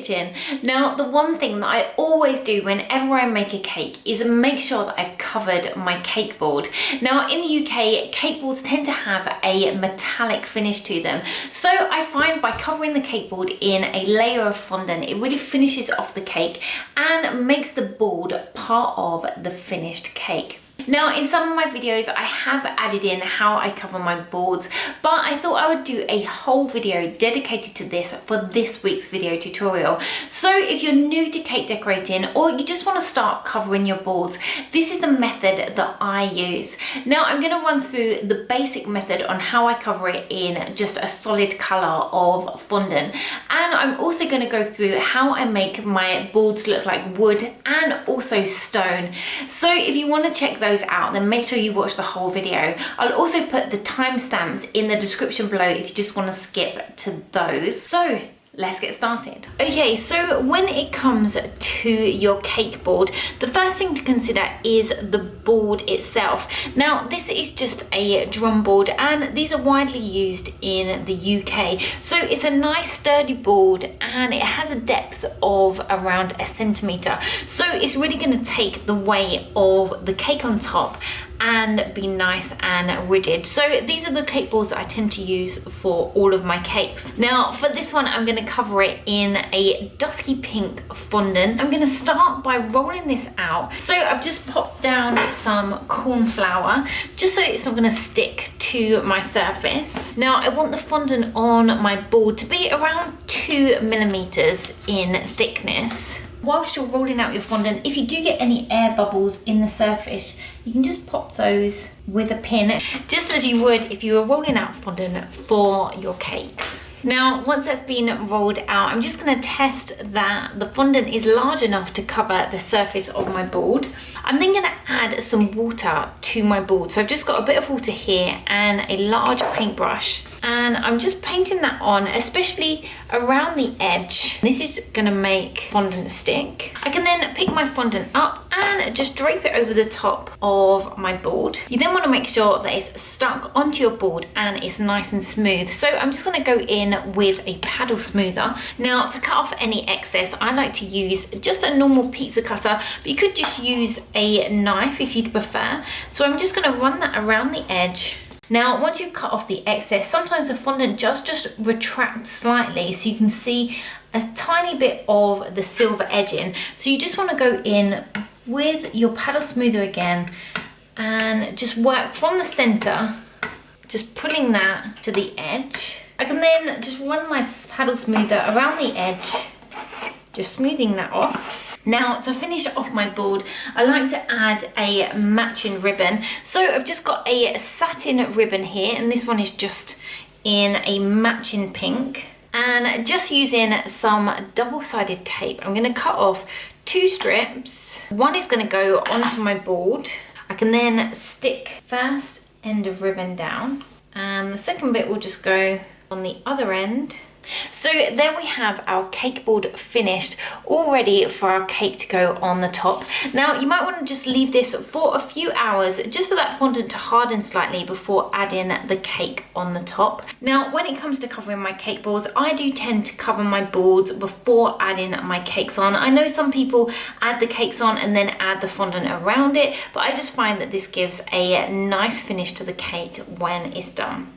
kitchen. Now, the one thing that I always do whenever I make a cake is make sure that I've covered my cake board. Now, in the UK, cake boards tend to have a metallic finish to them. So I find by covering the cake board in a layer of fondant, it really finishes off the cake and makes the board part of the finished cake. Now, in some of my videos, I have added in how I cover my boards, but I thought I would do a whole video dedicated to this for this week's video tutorial. So if you're new to cake decorating or you just want to start covering your boards, this is the method that I use. Now, I'm going to run through the basic method on how I cover it in just a solid colour of fondant. And I'm also going to go through how I make my boards look like wood and also stone. So if you want to check those out, then make sure you watch the whole video. I'll also put the timestamps in the description below if you just want to skip to those. So let's get started. Okay, so when it comes to your cake board, the first thing to consider is the board itself. Now, this is just a drum board and these are widely used in the UK. So it's a nice sturdy board and it has a depth of around 1 centimetre. So it's really going to take the weight of the cake on top and be nice and rigid. So these are the cake boards that I tend to use for all of my cakes. Now, for this one, I'm going to cover it in a dusky pink fondant. I'm going to start by rolling this out. So I've just popped down some corn flour just so it's not going to stick to my surface. Now, I want the fondant on my board to be around 2 millimeters in thickness. Whilst you're rolling out your fondant, if you do get any air bubbles in the surface, you can just pop those with a pin, just as you would if you were rolling out fondant for your cakes. Now, once that's been rolled out, I'm just going to test that the fondant is large enough to cover the surface of my board. I'm then going to add some water to my board. So I've just got a bit of water here and a large paintbrush. And I'm just painting that on, especially around the edge. This is going to make fondant stick. I can then pick my fondant up and just drape it over the top of my board. You then want to make sure that it's stuck onto your board and it's nice and smooth. So I'm just going to go in with a paddle smoother. Now, to cut off any excess, I like to use just a normal pizza cutter, but you could just use a knife if you'd prefer. So I'm just going to run that around the edge. Now, once you've cut off the excess, sometimes the fondant just retracts slightly, so you can see a tiny bit of the silver edging. So you just want to go in with your paddle smoother again and just work from the center, just pulling that to the edge. I can then just run my paddle smoother around the edge, just smoothing that off. Now, to finish off my board, I like to add a matching ribbon. So I've just got a satin ribbon here, and this one is just in a matching pink. And just using some double-sided tape, I'm going to cut off 2 strips. One is going to go onto my board. I can then stick first end of ribbon down, and the second bit will just go on the other end. So there we have our cake board finished, all ready for our cake to go on the top. Now, you might want to just leave this for a few hours just for that fondant to harden slightly before adding the cake on the top. Now, when it comes to covering my cake boards, I do tend to cover my boards before adding my cakes on. I know some people add the cakes on and then add the fondant around it, but I just find that this gives a nice finish to the cake when it's done.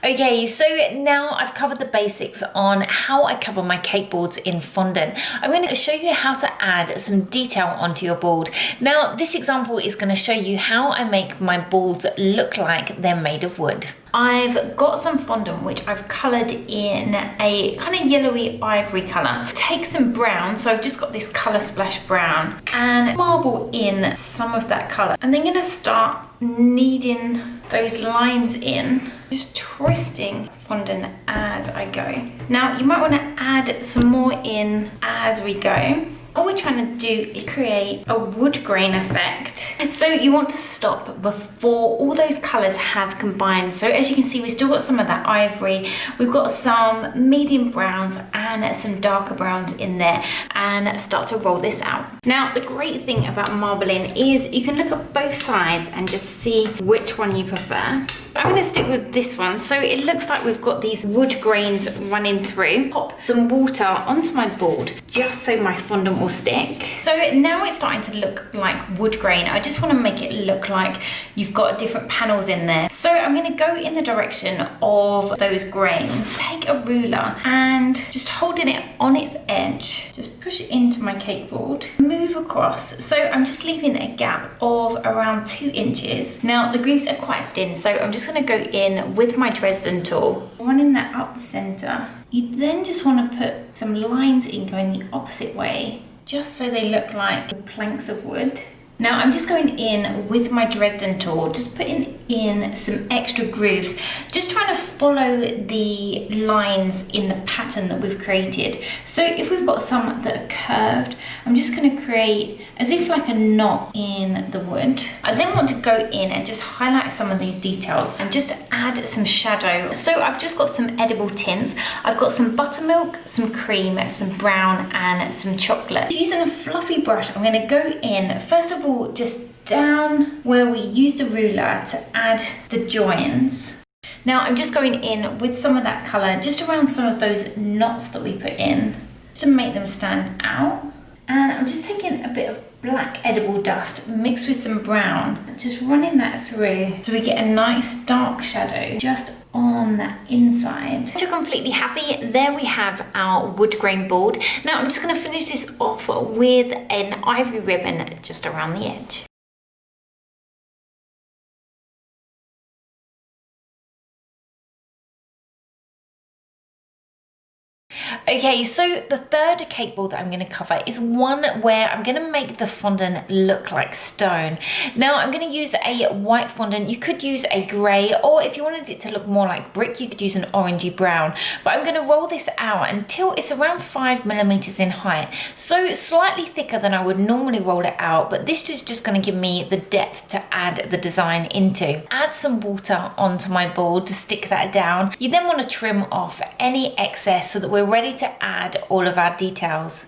Okay, so now I've covered the basics on how I cover my cake boards in fondant. I'm going to show you how to add some detail onto your board. Now, this example is going to show you how I make my boards look like they're made of wood. I've got some fondant which I've coloured in a kind of yellowy ivory colour. Take some brown, so I've just got this colour splash brown, and marble in some of that colour. I'm then going to start kneading those lines in, just twisting fondant as I go. Now, you might want to add some more in as we go. All we're trying to do is create a wood grain effect. So you want to stop before all those colours have combined. So as you can see, we've still got some of that ivory. We've got some medium browns and and some darker browns in there and start to roll this out. Now, the great thing about marbling is you can look at both sides and just see which one you prefer. I'm going to stick with this one. So it looks like we've got these wood grains running through. Pop some water onto my board just so my fondant will stick. So now it's starting to look like wood grain. I just want to make it look like you've got different panels in there. So I'm going to go in the direction of those grains. Take a ruler and just holding it on its edge, just push it into my cake board, move across. So I'm just leaving a gap of around 2 inches. Now the grooves are quite thin, so I'm just going to go in with my Dresden tool, running that up the center. You then just want to put some lines in going the opposite way, just so they look like planks of wood. Now I'm just going in with my Dresden tool, just putting in some extra grooves, just trying to follow the lines in the pattern that we've created. So if we've got some that are curved, I'm just going to create as if like a knot in the wood. I then want to go in and just highlight some of these details and just add some shadow. So I've just got some edible tints. I've got some buttermilk, some cream, some brown and some chocolate. Using a fluffy brush, I'm going to go in, first of all, just down where we used the ruler to add the joins. Now I'm just going in with some of that colour just around some of those knots that we put in to make them stand out. And I'm just taking a bit of black edible dust mixed with some brown, just running that through so we get a nice dark shadow just on that inside. So completely happy, there we have our wood grain board. Now I'm just going to finish this off with an ivory ribbon just around the edge. Okay, so the third cake board that I'm going to cover is one where I'm going to make the fondant look like stone. Now I'm going to use a white fondant. You could use a grey, or if you wanted it to look more like brick, you could use an orangey brown. But I'm going to roll this out until it's around 5mm in height. So slightly thicker than I would normally roll it out, but this is just going to give me the depth to add the design into. Add some water onto my board to stick that down. You then want to trim off any excess so that we're ready to add all of our details.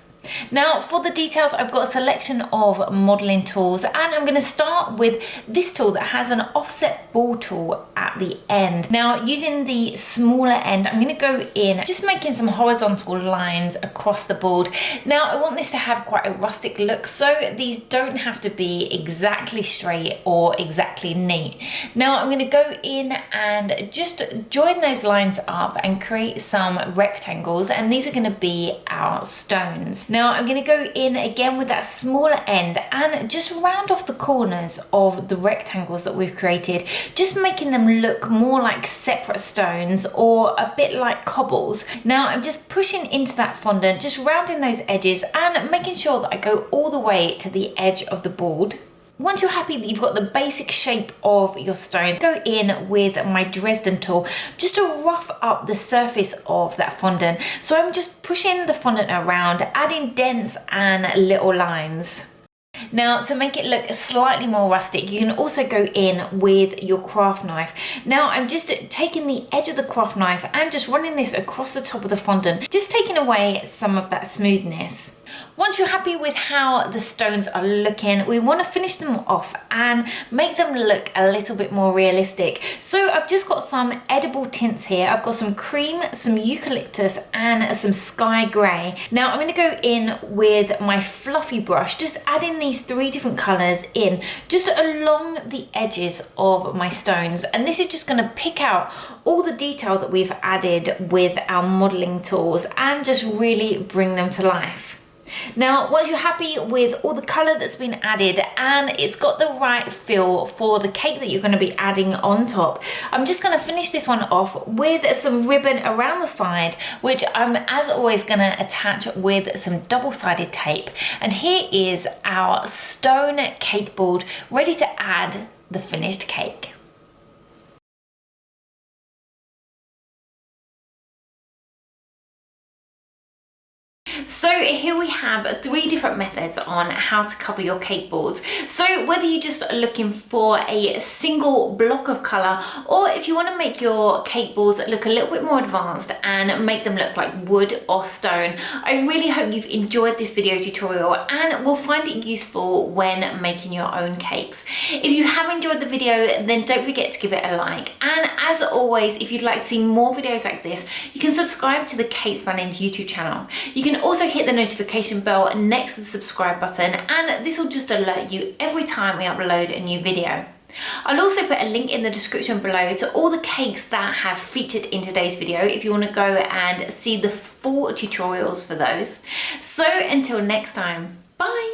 Now for the details, I've got a selection of modeling tools, and I'm going to start with this tool that has an offset ball tool at the end. Now using the smaller end, I'm going to go in just making some horizontal lines across the board. Now I want this to have quite a rustic look, so these don't have to be exactly straight or exactly neat. Now I'm going to go in and just join those lines up and create some rectangles, and these are going to be our stones. Now I'm going to go in again with that smaller end and just round off the corners of the rectangles that we've created, just making them look more like separate stones or a bit like cobbles. Now I'm just pushing into that fondant, just rounding those edges and making sure that I go all the way to the edge of the board. Once you're happy that you've got the basic shape of your stones, go in with my Dresden tool just to rough up the surface of that fondant. So I'm just pushing the fondant around, adding dents and little lines. Now to make it look slightly more rustic, you can also go in with your craft knife. Now I'm just taking the edge of the craft knife and just running this across the top of the fondant, just taking away some of that smoothness. Once you're happy with how the stones are looking, we want to finish them off and make them look a little bit more realistic. So I've just got some edible tints here. I've got some cream, some eucalyptus and some sky grey. Now I'm going to go in with my fluffy brush, just adding these 3 different colours in just along the edges of my stones, and this is just going to pick out all the detail that we've added with our modelling tools and just really bring them to life. Now once you're happy with all the colour that's been added and it's got the right feel for the cake that you're going to be adding on top, I'm just going to finish this one off with some ribbon around the side, which I'm as always going to attach with some double-sided tape. And here is our stone cake board ready to add the finished cake. So here we have 3 different methods on how to cover your cake boards. So whether you're just looking for a single block of colour, or if you want to make your cake boards look a little bit more advanced and make them look like wood or stone, I really hope you've enjoyed this video tutorial and will find it useful when making your own cakes. If you have enjoyed the video, then don't forget to give it a like. And as always, if you'd like to see more videos like this, you can subscribe to the Kate Spannings YouTube channel. You can also hit the notification bell next to the subscribe button, and this will just alert you every time we upload a new video. I'll also put a link in the description below to all the cakes that have featured in today's video if you want to go and see the full tutorials for those. So until next time, bye!